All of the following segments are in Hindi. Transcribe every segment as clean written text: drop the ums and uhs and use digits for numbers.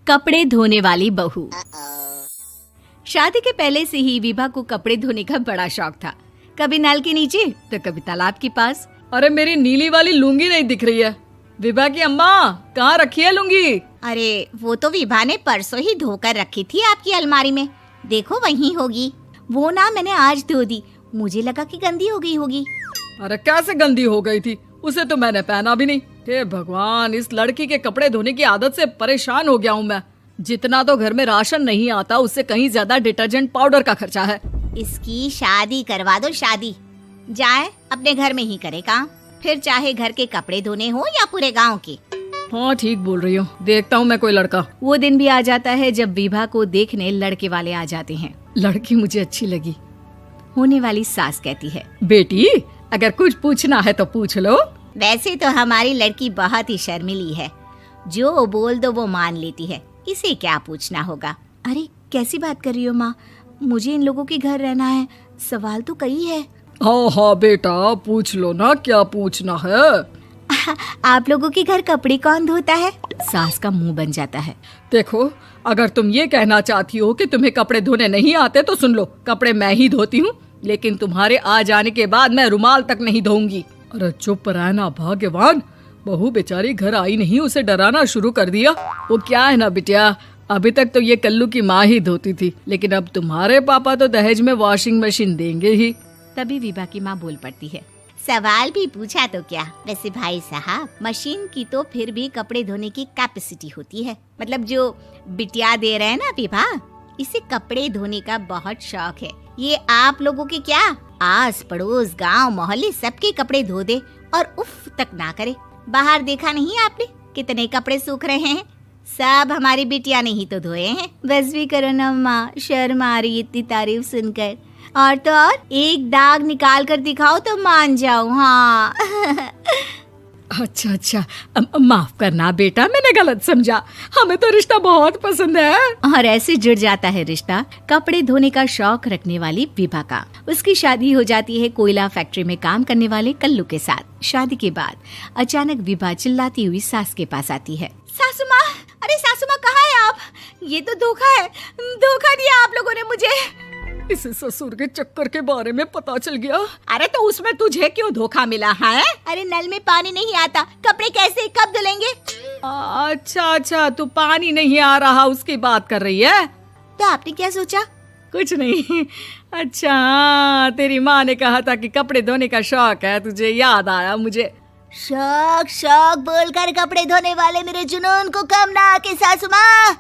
कपड़े धोने वाली बहू। शादी के पहले से ही विभा को कपड़े धोने का बड़ा शौक था। कभी नल के नीचे तो कभी तालाब के पास। अरे मेरी नीली वाली लुंगी नहीं दिख रही है। विभा की अम्मा, कहाँ रखी है लुंगी? अरे वो तो विभा ने परसों ही धोकर रखी थी आपकी अलमारी में, देखो वहीं होगी। वो ना मैंने आज धो दी, मुझे लगा कि गंदी हो गई होगी। अरे कैसे गंदी हो गई थी? उसे तो मैंने पहना भी नहीं। हे भगवान, इस लड़की के कपड़े धोने की आदत से परेशान हो गया हूँ मैं। जितना तो घर में राशन नहीं आता, उससे कहीं ज्यादा डिटर्जेंट पाउडर का खर्चा है। इसकी शादी करवा दो, शादी जाए अपने घर में ही करे काम, फिर चाहे घर के कपड़े धोने हो या पूरे गांव के। हाँ ठीक बोल रही हो, देखता हूँ मैं कोई लड़का। वो दिन भी आ जाता है जब विभा को देखने लड़के वाले आ जाते हैं। लड़की मुझे अच्छी लगी। होने वाली सास कहती है, बेटी अगर कुछ पूछना है तो पूछ लो। वैसे तो हमारी लड़की बहुत ही शर्मीली है, जो बोल दो वो मान लेती है, इसे क्या पूछना होगा। अरे कैसी बात कर रही हो माँ, मुझे इन लोगों के घर रहना है, सवाल तो कई है। हाँ हाँ बेटा, पूछ लो ना, क्या पूछना है। आप लोगों के घर कपड़े कौन धोता है? सास का मुंह बन जाता है। देखो, अगर तुम ये कहना चाहती हो कि तुम्हें कपड़े धोने नहीं आते तो सुन लो, कपड़े मैं ही धोती हूँ, लेकिन तुम्हारे आ जाने के बाद मैं रुमाल तक नहीं धोऊंगी। अरे चुप रहना भाग्यवान, बहू बेचारी घर आई नहीं, उसे डराना शुरू कर दिया। वो क्या है ना बिटिया, अभी तक तो ये कल्लू की माँ ही धोती थी, लेकिन अब तुम्हारे पापा तो दहेज में वॉशिंग मशीन देंगे ही। तभी विभा की माँ बोल पड़ती है, सवाल भी पूछा तो क्या। वैसे भाई साहब, मशीन की तो फिर भी कपड़े धोने की कैपेसिटी होती है, मतलब जो बिटिया दे रहे हैं ना विभा, इसे कपड़े धोने का बहुत शौक है। ये आप लोगों के क्या, आस पड़ोस गांव मोहल्ले सबके कपड़े धो दे और उफ तक ना करे। बाहर देखा नहीं आपने कितने कपड़े सूख रहे हैं, सब हमारी बिटिया ने ही तो धोए हैं। बस भी करो ना माँ, शर्म आ रही इतनी तारीफ सुनकर। और तो और एक दाग निकाल कर दिखाओ तो मान जाओ। हाँ अच्छा अच्छा, माफ करना बेटा, मैंने गलत समझा। हमें तो रिश्ता बहुत पसंद है। और ऐसे जुड़ जाता है रिश्ता कपड़े धोने का शौक रखने वाली विभा का। उसकी शादी हो जाती है कोयला फैक्ट्री में काम करने वाले कल्लू के साथ। शादी के बाद अचानक विभा चिल्लाती हुई सास के पास आती है। सासू माँ, अरे सासू माँ कहाँ है आप? ये तो धोखा है, धोखा दिया आप लोगों ने मुझे। इसे ससुर के चक्कर के बारे में पता चल गया। अरे तो उसमें तुझे क्यों धोखा मिला है? अरे नल में पानी नहीं आता, कपड़े कैसे कब धुलेंगे? अच्छा अच्छा, तू पानी नहीं आ रहा उसकी बात कर रही है। तो आपने क्या सोचा? कुछ नहीं। अच्छा, तेरी माँ ने कहा था कि कपड़े धोने का शौक है तुझे, याद आया मुझे। शौक शौक बोलकर कपड़े धोने वाले मेरे जुनून को कम ना आके सासू माँ,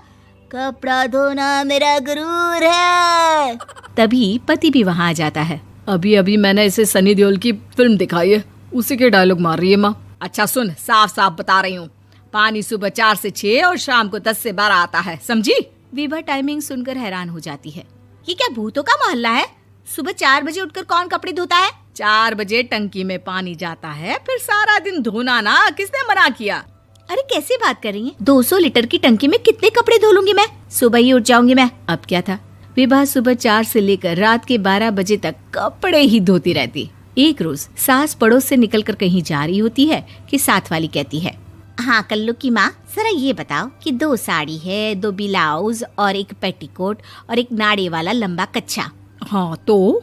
कपड़ा धोना मेरा गुरूर है। तभी पति भी वहाँ आ जाता है। अभी अभी मैंने इसे सनी देओल की फिल्म दिखाई है, उसी के डायलॉग मार रही है माँ। अच्छा सुन, साफ साफ बता रही हूँ, पानी सुबह 4 से 6 और शाम को 10 से 12 आता है, समझी? विभा टाइमिंग सुनकर हैरान हो जाती है। ये क्या भूतों का मोहल्ला है? सुबह 4 बजे उठकर कौन कपड़े धोता है? 4 बजे टंकी में पानी जाता है, फिर सारा दिन धोना ना, किसने मना किया? अरे कैसी बात कर रही हैं? 200 लीटर की टंकी में कितने कपड़े धो लूंगी मैं, सुबह ही उठ जाऊंगी मैं। अब क्या था, विभा सुबह 4 से लेकर रात के 12 बजे तक कपड़े ही धोती रहती। एक रोज सास पड़ोस से निकलकर कहीं जा रही होती है कि साथ वाली कहती है, हाँ कल्लू की माँ, जरा ये बताओ कि 2 साड़ी है, 2 ब्लाउज और एक पेटीकोट और एक नाड़े वाला लंबा कच्छा। हाँ तो?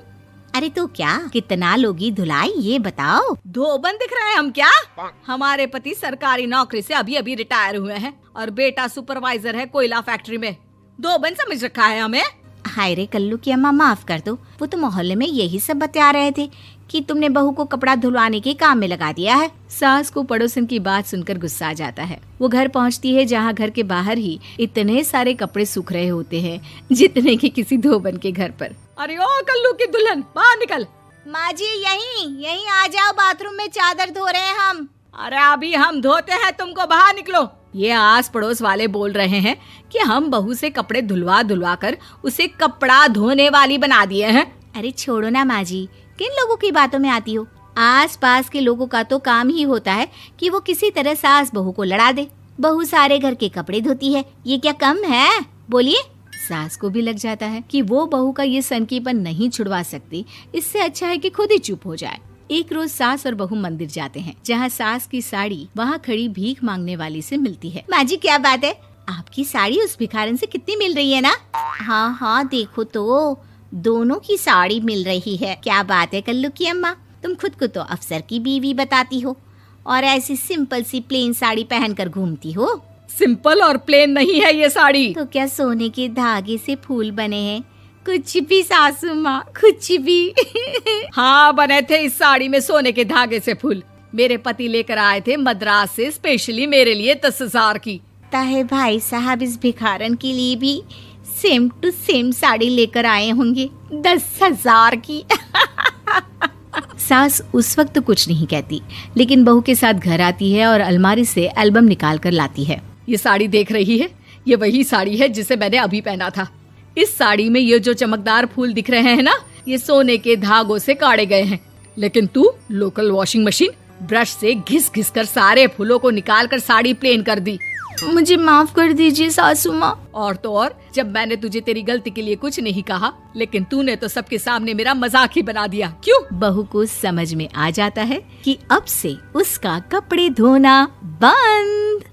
अरे तो क्या, कितना लोगी धुलाई ये बताओ। धोबन दिख रहे हैं हम क्या? हमारे पति सरकारी नौकरी से अभी अभी रिटायर हुए हैं और बेटा सुपरवाइजर है कोयला फैक्ट्री में। धोबन समझ रखा है हमें। हाय रे कल्लू की अम्मा, माफ कर दो, वो तो मोहल्ले में यही सब बता रहे थे कि तुमने बहू को कपड़ा धुलवाने के काम में लगा दिया है। सास को पड़ोसन की बात सुनकर गुस्सा आ जाता है। वो घर पहुंचती है जहां घर के बाहर ही इतने सारे कपड़े सूख रहे होते हैं जितने कि किसी धोबन के घर पर। अरे ओ कल्लू की दुल्हन, बाहर निकल। माँ जी यहीं आ जाओ, बाथरूम में चादर धो रहे हैं हम। अरे अभी हम धोते हैं, तुमको बाहर निकलो। ये आस पड़ोस वाले बोल रहे हैं कि हम बहू से कपड़े धुलवा धुलवा कर उसे कपड़ा धोने वाली बना दिए हैं। अरे छोड़ो ना माँ जी, किन लोगों की बातों में आती हो? आस पास के लोगों का तो काम ही होता है कि वो किसी तरह सास बहू को लड़ा दे। बहू सारे घर के कपड़े धोती है, ये क्या कम है? बोलिए। सास को भी लग जाता है कि वो बहू का ये सनकीपन नहीं छुड़वा सकती, इससे अच्छा है कि खुद ही चुप हो जाए। एक रोज सास और बहू मंदिर जाते हैं, जहाँ सास की साड़ी वहाँ खड़ी भीख मांगने वाली से मिलती है। माँ जी क्या बात है, आपकी साड़ी उस भिखारन से कितनी मिल रही है ना? हाँ हाँ देखो तो, दोनों की साड़ी मिल रही है। क्या बात है कल्लू की अम्मा, तुम खुद को तो अफसर की बीवी बताती हो और ऐसी सिंपल सी प्लेन साड़ी पहनकर घूमती हो। सिंपल और प्लेन नहीं है ये साड़ी। तो क्या सोने के धागे से फूल बने हैं? कुछ भी सासू माँ, कुछ भी। हाँ बने थे इस साड़ी में सोने के धागे से फूल। मेरे पति लेकर आए थे मद्रास से स्पेशली मेरे लिए 10,000 की। ताहे भाई साहब इस भिखारन के लिए भी सेम टू सेम साड़ी लेकर आए होंगे 10,000 की। सास उस वक्त तो कुछ नहीं कहती, लेकिन बहू के साथ घर आती है और अलमारी से एल्बम निकाल कर लाती है। ये साड़ी देख रही है, ये वही साड़ी है जिसे मैंने अभी पहना था। इस साड़ी में ये जो चमकदार फूल दिख रहे हैं ना, ये सोने के धागों से काढ़े गए हैं। लेकिन तू लोकल वॉशिंग मशीन ब्रश से घिस घिस कर सारे फूलों को निकाल कर साड़ी प्लेन कर दी। मुझे माफ कर दीजिए सासू माँ। और तो और, जब मैंने तुझे तेरी गलती के लिए कुछ नहीं कहा, लेकिन तूने तो सबके सामने मेरा मजाक ही बना दिया। क्यों? बहू को समझ में आ जाता है कि अब से उसका कपड़े धोना बंद।